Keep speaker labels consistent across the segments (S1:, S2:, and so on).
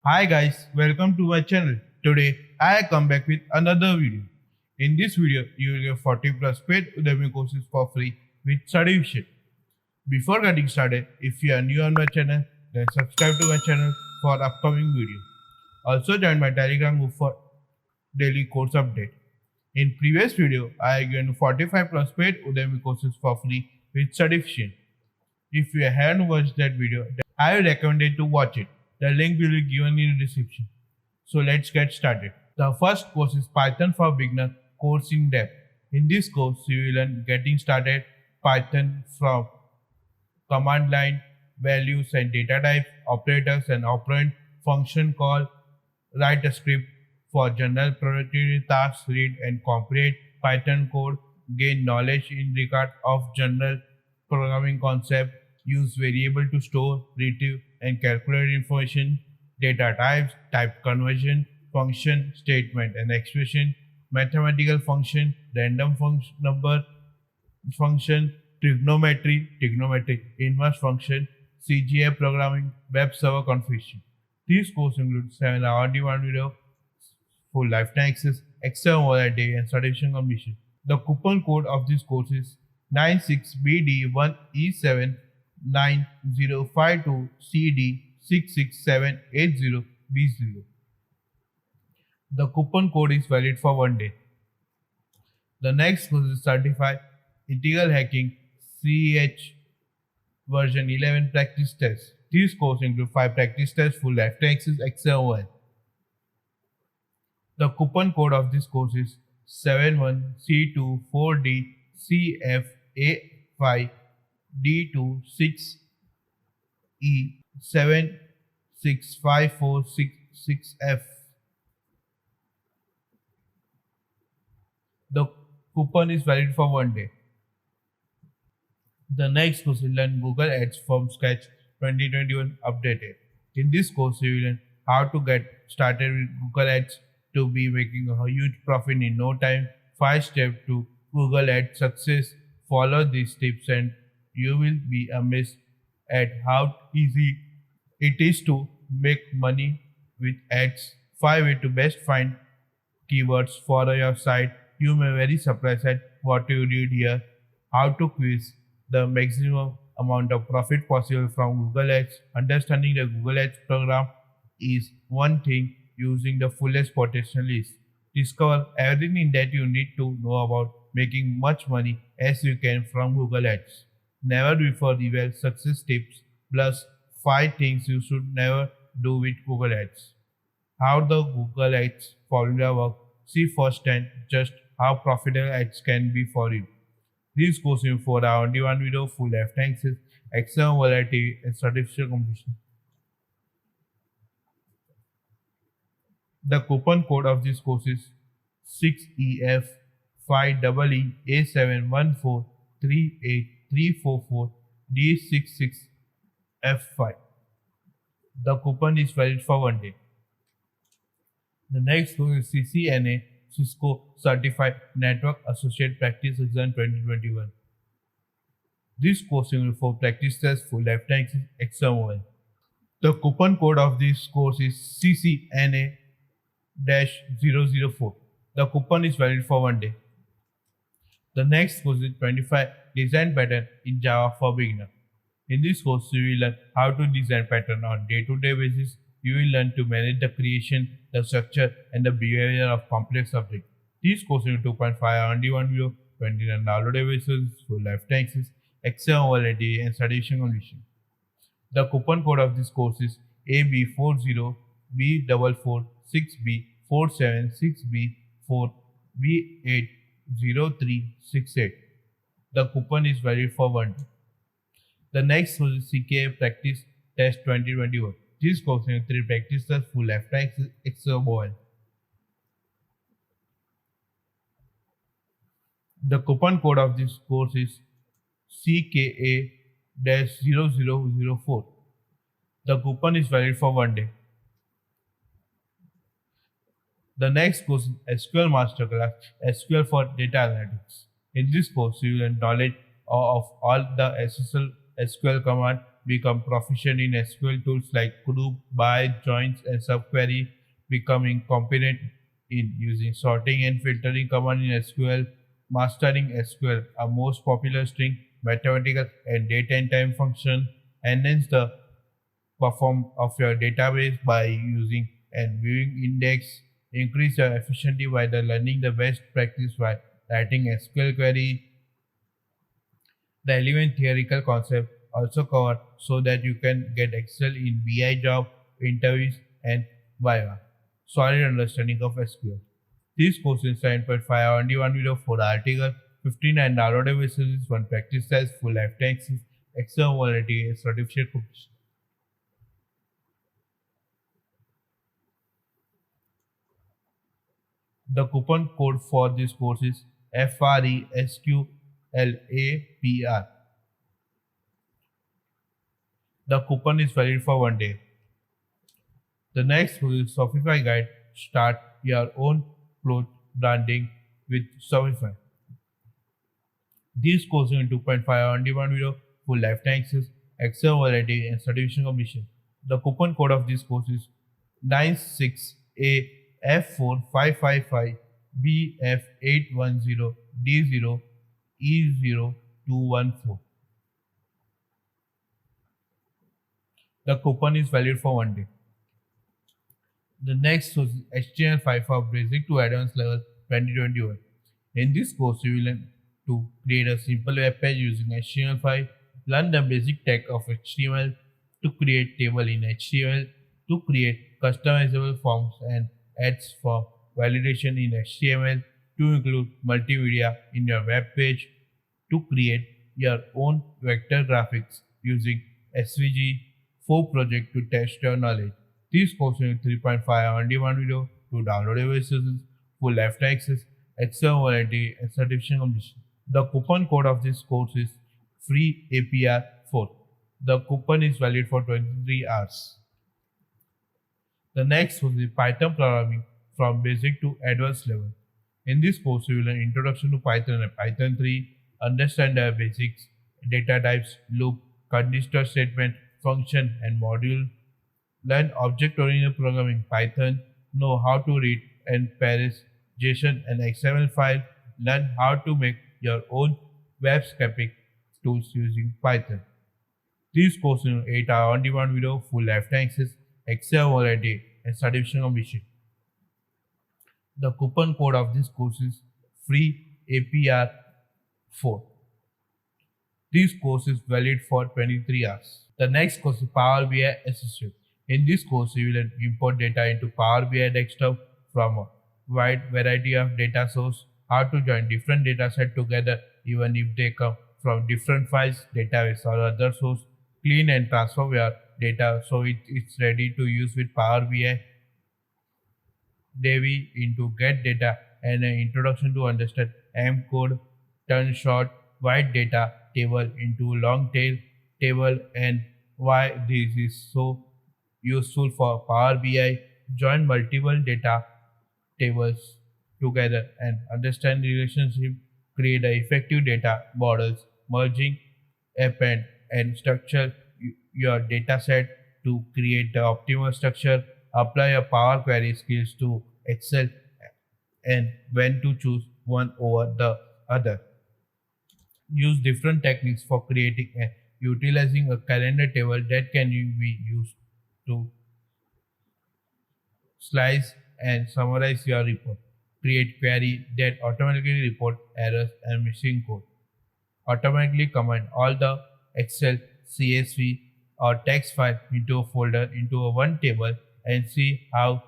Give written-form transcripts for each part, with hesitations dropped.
S1: Hi guys, welcome to my channel. Today I come back with another video. In this video, you will get 40 plus paid Udemy courses for free with certification. Before getting started, if you are new on my channel, then subscribe to my channel for upcoming video. Also join my Telegram group for daily course update. In previous video, I given 45 plus paid Udemy courses for free with certification. If you haven't watched that video, then I would recommend it to watch it. The link will be given in the description. So let's get started. The first course is Python for Beginner course in depth. In this course, you will learn getting started Python from command line, values and data types, operators and operand, function call, write a script for general productivity tasks, read and comprehend Python code, gain knowledge in regard of general programming concept, use variable to store, retrieve and calculate information, data types, type conversion, function, statement and expression, mathematical function, random function number, function, trigonometry, inverse function, CGI programming, web server configuration. These courses include 7 hour on-demand video, full lifetime access, extra variety and certification completion. The coupon code of this course is 96BD1E79052CD66780B0. The coupon code is valid for 1 day. The next course is Certified Integral Hacking CH version 11 practice test. These courses include 5 practice tests, full lifetime access, XML. The coupon code of this course is 71C24D CF85D26E765466F. The coupon is valid for 1 day. The next course will learn Google Ads from scratch 2021 updated. In this course, you will learn how to get started with Google Ads to be making a huge profit in no time. 5 steps to Google Ads success. Follow these tips and you will be amazed at how easy it is to make money with ads. 5 ways to best find keywords for your site. You may be very surprised at what you read here. How to quiz the maximum amount of profit possible from Google Ads. Understanding the Google Ads program is one thing, using the fullest potential is. Discover everything that you need to know about making much money as you can from Google Ads. Never before reveal success tips plus 5 things you should never do with Google Ads. How the Google Ads formula works. See firsthand just how profitable ads can be for you. These courses in 4 hour on-demand video, full lifetime access, exam variety, and certification completion. The coupon code of this course is 6EF5EE A71438344366F5. The coupon is valid for 1 day. The next course is CCNA Cisco Certified Network Associate Practice Exam 2021. This course includes 4 practice tests, full lifetime exam mobile. The coupon code of this course is CCNA-004. The coupon is valid for 1 day. The next course is 25 Design Pattern in Java for Beginner. In this course, you will learn how to design pattern on day-to-day basis. You will learn to manage the creation, the structure, and the behavior of complex objects. These courses in 2.5 hour on-demand video, 29 downloadable versions, full lifetime access, exam validity, and certification completion. The coupon code of this course is AB40B446B476B4B80368. The coupon is valid for 1 day. The next course is CKA Practice Test 2021. This course in 3 practice tests, full lifetime exam mobile. The coupon code of this course is CKA-0004. The coupon is valid for 1 day. The next course is SQL Masterclass, SQL for Data Analytics. In this course, you will learn knowledge of all the SQL command, become proficient in SQL tools like group, by, joins, and subquery, becoming competent in using sorting and filtering command in SQL, mastering SQL, a most popular string, mathematical, and date and time function, enhance the perform of your database by using and viewing index, increase your efficiency by the learning the best practice by writing SQL query. The relevant theoretical concept also covered so that you can get excel in BI job interviews and Viva. Solid understanding of SQL. This course is 7.5 only one video for article 15 and downloadable resources, one practice test, full lifetime access, exam quality, and certificate completion. The coupon code for this course is FRESQLAPR. The coupon is valid for 1 day. The next is Shopify guide. Start your own cloth branding with Shopify. This course in 2.5 on demand video, full lifetime access, excel variety, and certification completion. The coupon code of this course is 96AF4555BF810D0E0214. The coupon is valid for 1 day. The next course is HTML5 for Basic to Advanced Level 2021. In this course, you will learn to create a simple web page using HTML5, learn the basic tag of HTML, to create table in HTML, to create customizable forms and ads for validation in HTML, to include multimedia in your web page, to create your own vector graphics using SVG for project to test your knowledge. This course is 3.5 on-demand video to downloadable resources, full lifetime access, exam warranty, and certification completion. The coupon code of this course is free APR4. The coupon is valid for 23 hours. The next course is Python programming from basic to advanced level. In this course, you will learn introduction to Python and Python 3, understand the basics, data types, loop, conditional statement, function, and module. Learn object-oriented programming Python, know how to read and parse JSON and XML file, learn how to make your own web scraping tools using Python. This course is 8-hour on-demand video, full lifetime access, Excel warranty, and certification completion. The coupon code of this course is free APR4. This course is valid for 23 hours. The next course is Power BI Assistant. In this course, you will import data into Power BI desktop from a wide variety of data sources, how to join different data sets together even if they come from different files, database or other source, clean and transfer your data so it's ready to use with Power BI. Devi into get data and an introduction to understand M code, turn short, wide data table into long tail table and why this is so useful for Power BI, join multiple data tables together and understand the relationship, create effective data models, merging, append, and structure your data set to create the optimal structure, apply your Power Query skills to Excel and when to choose one over the other. Use different techniques for creating and utilizing a calendar table that can be used to slice and summarize your report. Create query that automatically report errors and missing code. Automatically command all the Excel, CSV or text file into a folder into a one table and see how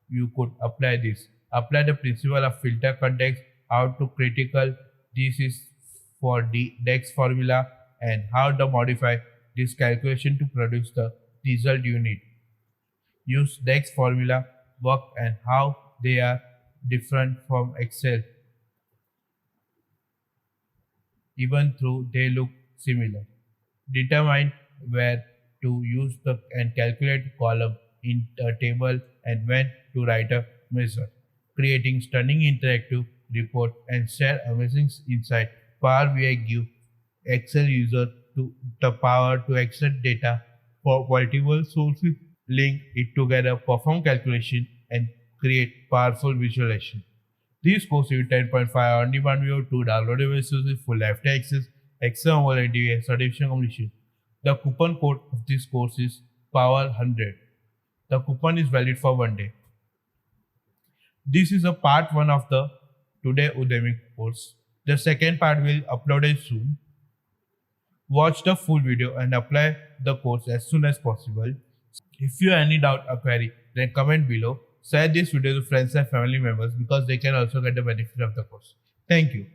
S1: you could apply this. Apply the principle of filter context, how to critical this is for the DEX formula and how to modify this calculation to produce the result you need. Use DEX formula work and how they are different from Excel even though they look similar. Determine where to use the and calculate column in a table and when to write a measure. Creating stunning interactive report and share amazing insight. Power BI give Excel user the power to access data for multiple sources, link it together, perform calculation, and create powerful visualization. This course is 10.5 on-demand video to download resources for lifetime access, exam volunteer, and certification completion. The coupon code of this course is POWER100. The coupon is valid for 1 day. This is a part 1 of the Today Udemy course. The second part will uploaded soon. Watch the full video and apply the course as soon as possible. If you have any doubt or query, then comment below. Share this video to friends and family members because they can also get the benefit of the course. Thank you.